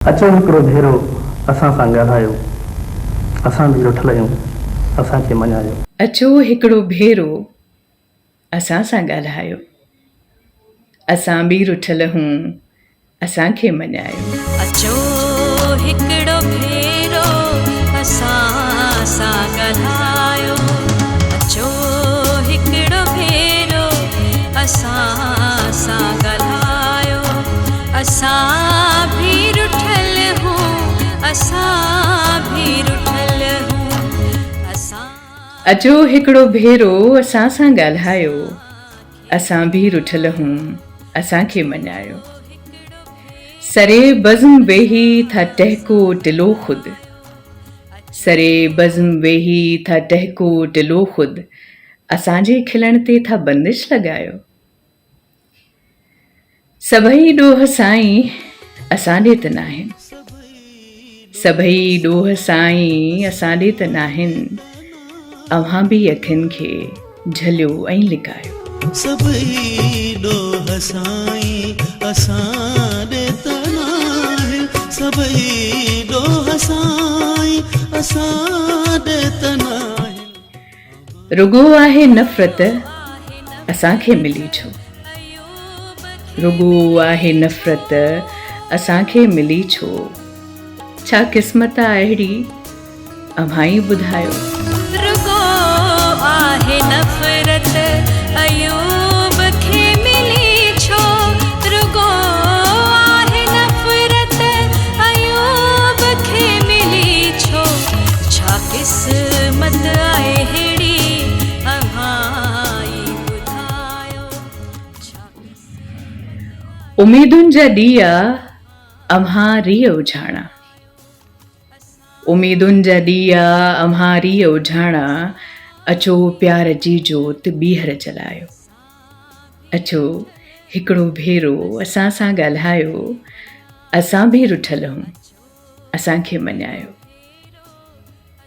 अचो हिकिड़ो भेरो असां सां ॻाल्हायो, असां बि रुठल आहियूं, असांखे मञायो। अचो हिकिड़ो भेरो असां सां ॻाल्हायो, असां बि रुठल हूं, असांखे मञायो। अचो हिकिड़ो भेरो असां सां ॻाल्हायो, अचो हिकिड़ो भेरो असां सां ॻाल्हायो, असां भी रुठल हूं, असां भी रुठल हूं, असां। अचो हिकिड़ो भेरो असां सां ॻाल्हायो, असां भी रुठल हूं, असांखे मञायो। सरे बज़्म वेही था टहको टिलो खुद, सरे बज़्म वेही था टहको टिलो खुद, असांजे खिलण ते था बंदिश लॻायो। सभई ॾोह साईं असां ॾे त नाहिन, सभई ॾोह साईं असां ॾे त नाहिन, अव्हां बि अखियुनि खे झलियो ऐं लिकायो। सभई ॾोह साईं असां ॾे त नाहिन, सभई ॾोह साईं असां ॾे त नाहिन। रुगो आहे नफ़रत असांखे मिली छो, रुगो आहे नफ़रत असांखे मिली छो, छा क़िस्मत आहे अहिड़ी अव्हां ई ॿुधायो। रुगो आहे नफ़रत अयूब खे मिली छो, रुगो आहे नफ़रत अयूब खे मिली छो, छा क़िस्मत आहे अहिड़ी अव्हां ई ॿुधायो। उमेदुनि जा ॾीआ अव्हां रीह उझाणा, उमेदुनि जा ॾीआ अव्हां रीह उझाणा, अचो प्यार जी जोत ॿीहर जलायो। अचो हिकिड़ो भेरो असां सां ॻाल्हायो, असां बि रुठल हूं, असांखे मञायो।